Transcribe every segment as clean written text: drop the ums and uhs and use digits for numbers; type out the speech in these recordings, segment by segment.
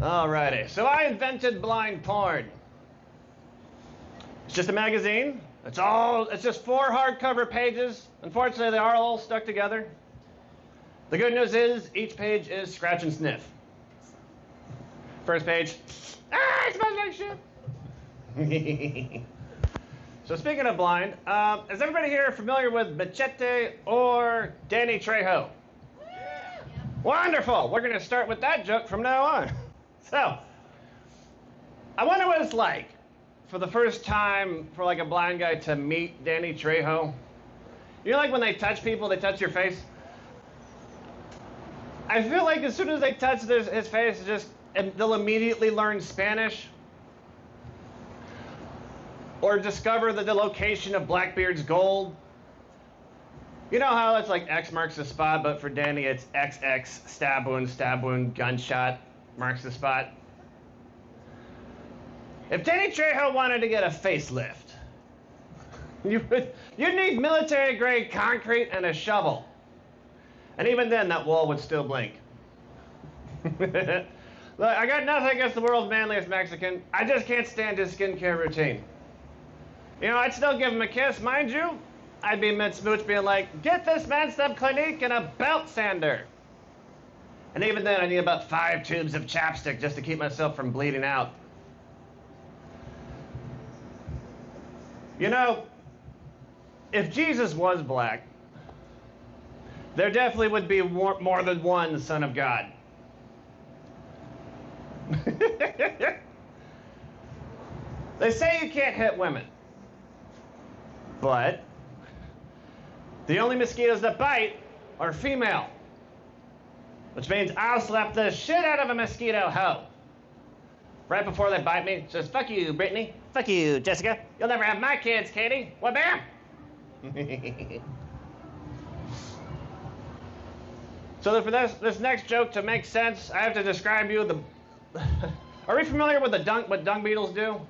Alrighty, so I invented blind porn. It's just a magazine. It's just 4 hardcover pages. Unfortunately, they are all stuck together. The good news is, each page is scratch and sniff. First page, it smells like shit. So speaking of blind, is everybody here familiar with Machete or Danny Trejo? Yeah. Wonderful. We're going to start with that joke from now on. So, I wonder what it's like for the first time for like a blind guy to meet Danny Trejo. You know, like when they touch people, they touch your face? I feel like as soon as they touch his face, they'll immediately learn Spanish or discover the location of Blackbeard's gold. You know how it's like X marks the spot, but for Danny it's XX, stab wound, gunshot marks the spot. If Danny Trejo wanted to get a facelift, you'd need military-grade concrete and a shovel. And even then, that wall would still blink. Look, I got nothing against the world's manliest Mexican. I just can't stand his skincare routine. You know, I'd still give him a kiss, mind you. I'd be mid-smooch being like, get this man some Clinique and a belt sander. And even then, I need about 5 tubes of chapstick just to keep myself from bleeding out. You know, if Jesus was black, there definitely would be more than one Son of God. They say you can't hit women, but the only mosquitoes that bite are female, which means I'll slap the shit out of a mosquito hoe. Right before they bite me, says, fuck you, Brittany. Fuck you, Jessica. You'll never have my kids, Katie. What, bam? So for this next joke to make sense, I have to describe you the... Are we familiar with what dung beetles do?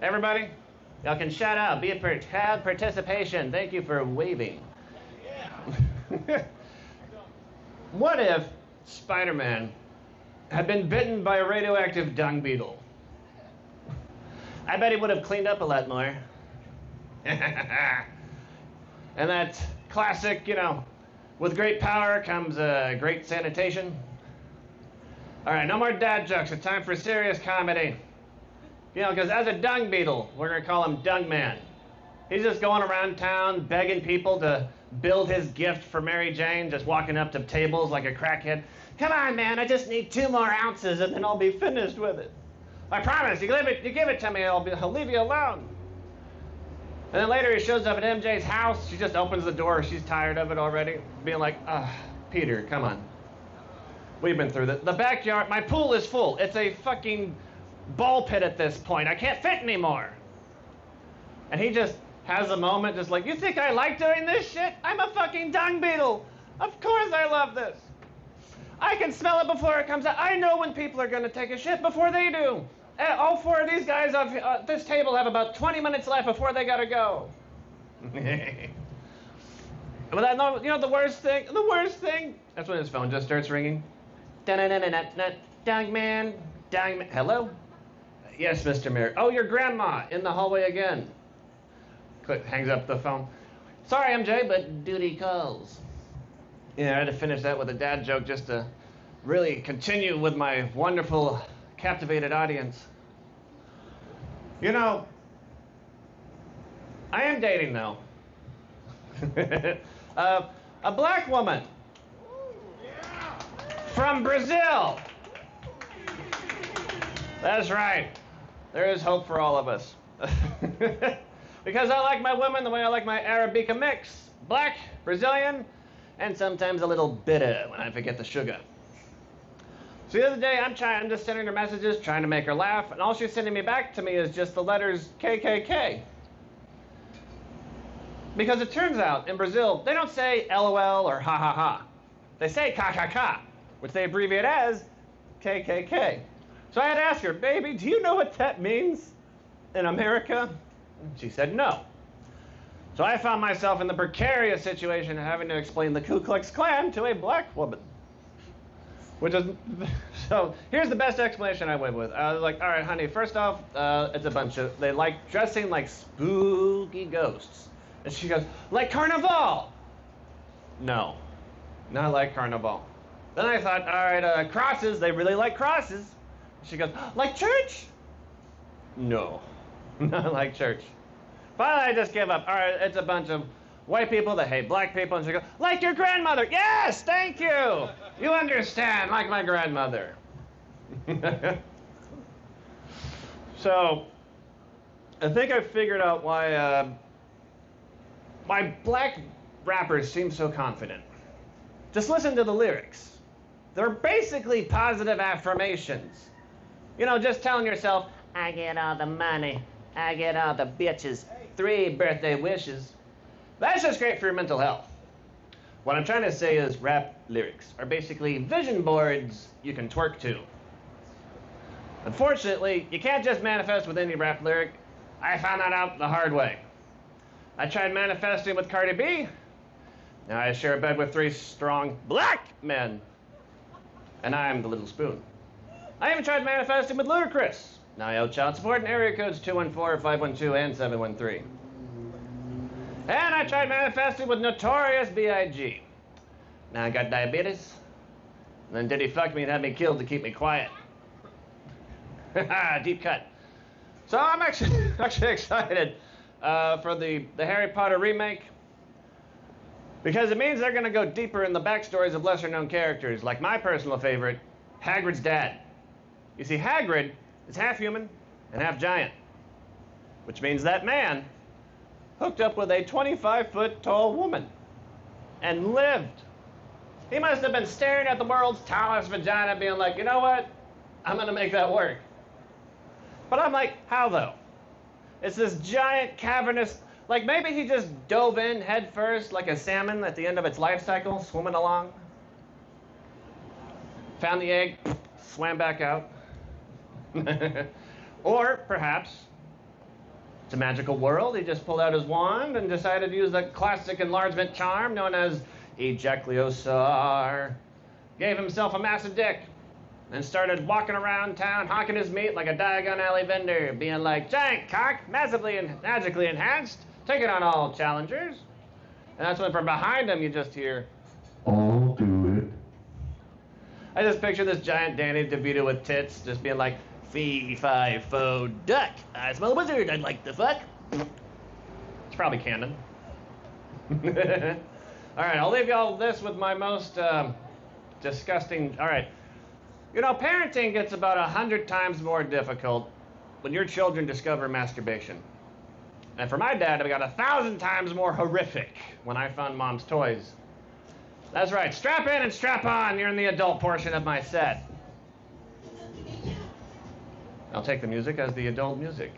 Everybody? Y'all can shout out. Be a proud participation. Thank you for waving. Yeah. What if Spider-Man had been bitten by a radioactive dung beetle? I bet he would have cleaned up a lot more. And that classic, you know, with great power comes great sanitation. All right, no more dad jokes. It's time for serious comedy. You know, because as a dung beetle, we're going to call him Dung Man. He's just going around town begging people to build his gift for Mary Jane, just walking up to tables like a crackhead. Come on, man, I just need 2 more ounces and then I'll be finished with it. I promise, you give it to me, I'll leave you alone. And then later he shows up at MJ's house. She just opens the door. She's tired of it already. Being like, Peter, come on. We've been through this. The backyard, my pool is full. It's a fucking ball pit at this point. I can't fit anymore. And he just has a moment just like, you think I like doing this shit? I'm a fucking dung beetle. Of course I love this. I can smell it before it comes out. I know when people are going to take a shit before they do. All 4 of these guys at this table have about 20 minutes left before they got to go. But you know the worst thing? That's when his phone just starts ringing. Dung man. Hello? Yes, Mr. Mayor. Oh, your grandma in the hallway again. Hangs up the phone. Sorry, MJ, but duty calls. Yeah, I had to finish that with a dad joke just to really continue with my wonderful, captivated audience. You know, I am dating now. A black woman from Brazil. That's right. There is hope for all of us. Because I like my women the way I like my Arabica mix. Black, Brazilian, and sometimes a little bitter when I forget the sugar. So the other day, I'm just sending her messages, trying to make her laugh, and all she's sending me back to me is just the letters KKK. Because it turns out, in Brazil, they don't say LOL or ha ha ha. They say KKK, which they abbreviate as KKK. So I had to ask her, baby, do you know what that means in America? She said no. So I found myself in the precarious situation of having to explain the Ku Klux Klan to a black woman. Which is, so here's the best explanation I went with. I was like, all right, honey, first off, it's a bunch of, they like dressing like spooky ghosts. And she goes, like Carnival. No, not like Carnival. Then I thought, all right, crosses, they really like crosses. She goes, like church? No, not like church. Finally, I just gave up. All right, it's a bunch of white people that hate black people. And she goes, like your grandmother. Yes, thank you. You understand, like my grandmother. So, I think I figured out why black rappers seem so confident. Just listen to the lyrics. They're basically positive affirmations. You know, just telling yourself, I get all the money, I get all the bitches, 3 birthday wishes. That's just great for your mental health. What I'm trying to say is rap lyrics are basically vision boards you can twerk to. Unfortunately, you can't just manifest with any rap lyric. I found that out the hard way. I tried manifesting with Cardi B. Now I share a bed with 3 strong black men. And I'm the little spoon. I even tried manifesting with Ludacris. Now I owe child support and area codes 214, 512, and 713. And I tried manifesting with Notorious B.I.G. Now I got diabetes. And then Diddy fucked me and had me killed to keep me quiet. Deep cut. So I'm actually excited for the Harry Potter remake. Because it means they're going to go deeper in the backstories of lesser known characters, like my personal favorite, Hagrid's dad. You see, Hagrid is half human and half giant. Which means that man hooked up with a 25-foot tall woman and lived. He must have been staring at the world's tallest vagina being like, you know what? I'm going to make that work. But I'm like, how though? It's this giant cavernous, like maybe he just dove in head first like a salmon at the end of its life cycle, swimming along. Found the egg, swam back out. Or perhaps it's a magical world. He just pulled out his wand and decided to use the classic enlargement charm known as Ejacliosar. Gave himself a massive dick and started walking around town hawking his meat like a Diagon Alley vendor, being like, giant cock, massively and magically enhanced, taking on all challengers. And that's when from behind him you just hear, I'll do it. I just picture this giant Danny DeVito with tits just being like, fee, fi, fo, duck. I smell a wizard, I'd like to fuck. It's probably canon. All right, I'll leave y'all this with my most disgusting, all right. You know, parenting gets about 100 times more difficult when your children discover masturbation. And for my dad, it got 1,000 times more horrific when I found mom's toys. That's right, strap in and strap on. You're in the adult portion of my set. I'll take the music as the adult music.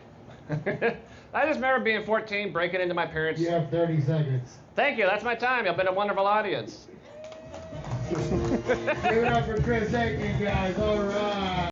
I just remember being 14, breaking into my parents'... You have 30 seconds. Thank you, that's my time. You've been a wonderful audience. Give it up for Chris Aiken, guys. All right.